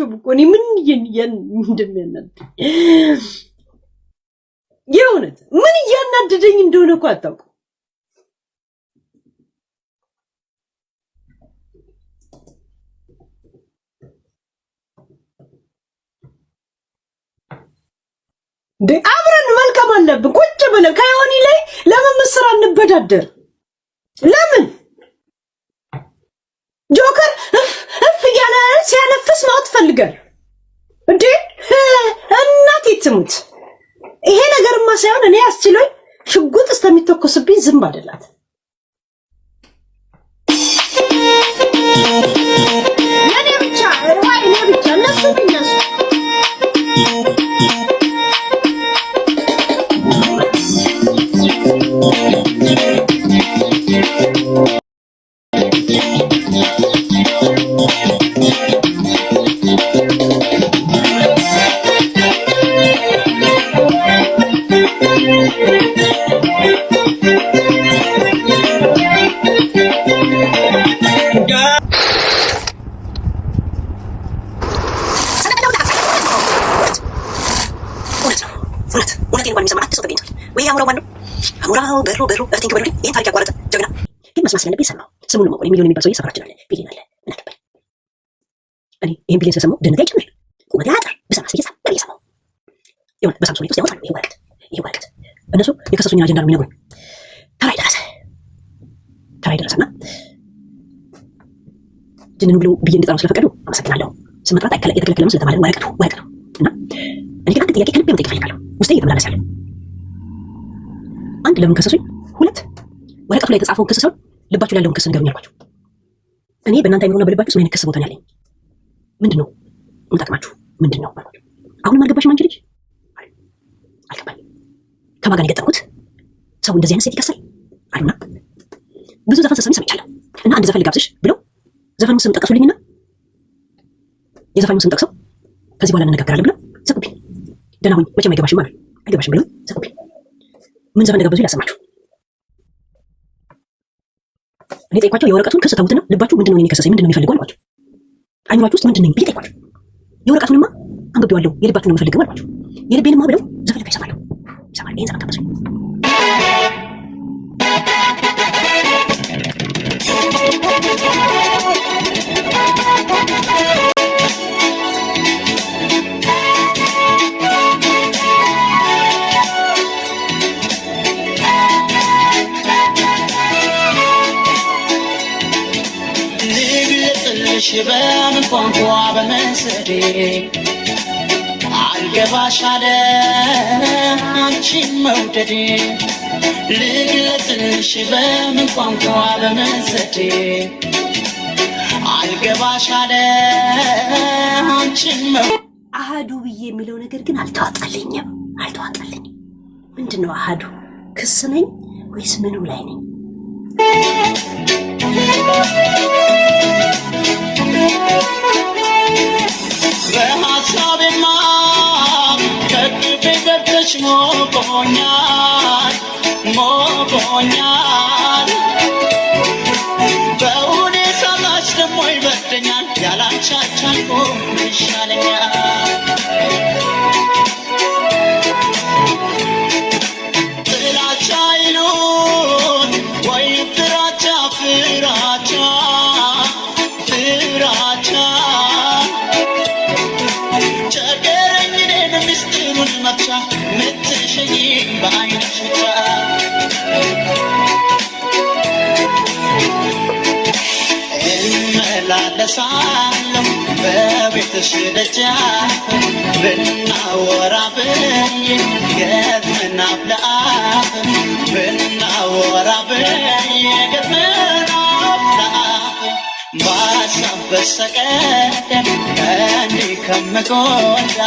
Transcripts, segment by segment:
አልገባችሁም እኮ እኔ ምን እንደሚያናድድ የእውነት ምን እያናደደኝ እንደሆነ እኮ አታውቁም። አብረን መልካም አለብን ቁጭ ብለን ከዮኒ ላይ ለምን ምስራ እንበዳደር? ለምን ጆከር እያለ ሲያነፍስ ማውት ፈልጋል እንዴ? እናቴ ትሙት። ይሄ ነገርማ ሳይሆን እኔ አስችሎኝ ሽጉጥ እስከሚተኮስብኝ ዝም ባደላት የኔ ብቻ እነሱ በሩ እርቲንክ በሉልኝ። ይሄን ታሪክ ያቋረጠ ጀግና ግን መስማት ስለነበረ ሰማው። ስሙን ነው ሚሊዮን የሚባል ሰውዬ ሰፈራችን አለ። ቢሊዮን አለ ምን አለበት? እኔ ይሄን ቢሊዮን ሰሰማው ደንጋ ይጨምር ቁመት ያጠር በሰማስ ይሳ በሰማው ይሁን በሳምሶን ውስጥ ያወጣል። ይሄ ወረቀት እነሱ የከሰሱኝ አጀንዳ ነው የሚነግሩኝ። ተራይ ደረሰና ጅንን ብለው ብዬ እንድጠራው ስለፈቀዱ አመሰግናለሁ። ስም መጥራት የተከለከለ ነው ስለተባለ ወረቀቱ እና እኔ ግን አንድ ጥያቄ ከልቤ መጠየቅ እፈልጋለሁ። ውስጤ እየተመላለስ ያለ አንድ ለምን ከሰሱኝ? ሁለት ወረቀቱ ላይ የተጻፈውን ክስ ሳይሆን ልባችሁ ያለውን ክስ ንገሩኝ አልኳቸው። እኔ በእናንተ አይምሮና በልባችሁ ምን አይነት ክስ ቦታ ነው ያለኝ? ምንድነው የምጠቅማችሁ? ምንድነው አልኳቸው። አሁንም አልገባሽም አንቺ ልጅ? አልገባኝ። ከማን ጋር የገጠምኩት ሰው እንደዚህ አይነት ሴት ይከሳል አሉና ብዙ ዘፈን ስትሰሚ ሰምቻለሁ እና አንድ ዘፈን ልጋብዝሽ ብለው ዘፈኑን ስም ጠቀሱልኝና የዘፈኑን ስም ጠቅሰው ከዚህ በኋላ እንነጋገራለን ብለው ዘጉብኝ። ደህና ሁኝ መቼም አይገባሽም አሉኝ። አይገባሽም ብለው ዘጉብኝ። ምን ዘፈን እንደጋበዙ ላሰማችሁ። እኔ ጠይቋቸው የወረቀቱን ክስ ተውትና ልባችሁ ምንድነው እኔን የከሰሰኝ ምንድነው የሚፈልገው አልኳቸው። አይምሯችሁ ውስጥ ምንድነው ብዬ ጠይቋቸው። የወረቀቱንማ አንብቤዋለሁ የልባችሁን ነው የምፈልገው አልኳቸው። የልቤንማ ብለው ዘፈን ለካ ይሰማል። ይሄን ዘፈን ጋበዙኝ። በምን ቋንቋ በመንሰዴ አልገባሽ አለ አንቺን መውደዴ ልግለጽልሽ በምን ቋንቋ በመንሰዴ አልገባሽ አለ አንቺን አሃዱ ብዬ የሚለው ነገር ግን አልተዋጣልኝም። ምንድነው አሃዱ? ክስ ነኝ ወይስ ምኑ ላይ ነኝ? በሐሳቤማ ከቅፌ ገብተሽ ሞቆኛል በሁኔታሽ ደሞ ይበደኛል ያላቻቻልኩ ይሻለኛል ጥላቻ ይሉን ወይ ፍራቻ ቸገረኝ እኔን ምስጢሩን መፍቻ ምትሸኝ በዓይንሽ ብቻ እመላለሳለሁ በቤትሽ ደጃፍ ብናወራ ብዬ ገጥመን አፍ ለአፍ ብናወራ ብዬ ገጥመን አፍ ለአፍ ባሳብ በስተቀር እንዲህ ከምጎዳ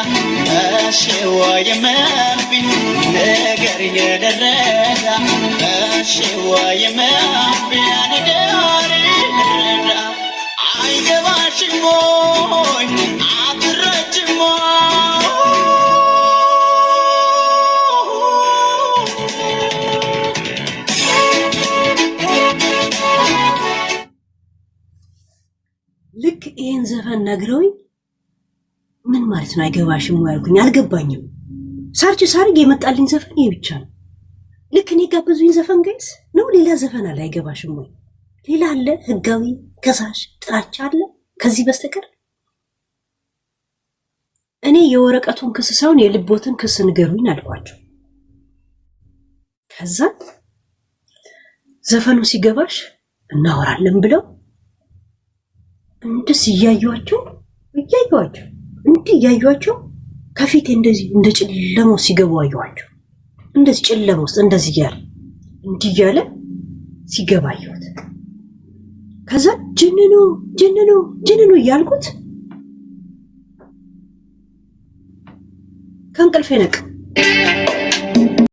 እሺ ወይም እምቢ ንገሪኝ ልረዳ እሺ ወይም እምቢ ንገሪኝ ልረዳ አይገባሽም ወይ አትረጅም ልክ ይህን ዘፈን ነግረውኝ ማለት ነው አይገባሽም ያልኩኝ? አልገባኝም። ሳርች ሳርግ የመጣልኝ ዘፈን ይሄ ብቻ ነው። ልክ እኔ ጋብዙኝ ዘፈን ጋይስ ነው። ሌላ ዘፈን አለ አይገባሽም ወይ? ሌላ አለ? ህጋዊ ከሳሽ ጥላቻ አለ ከዚህ በስተቀር? እኔ የወረቀቱን ክስ ሳይሆን የልቦትን ክስ ንገሩኝ አልኳቸው። ከዛ ዘፈኑ ሲገባሽ እናወራለን ብለው እንደዚህ እያዩዋቸው እንዲህ እያዩዋቸው ከፊቴ እንደዚህ እንደ ጨለማው ሲገቡ አየኋቸው። እንደዚህ ጨለማ ውስጥ እንደዚህ እያለ እንዲህ እያለ ሲገባ አየሁት። ከዛ ጅንኑ እያልኩት ከእንቅልፌ ነቅ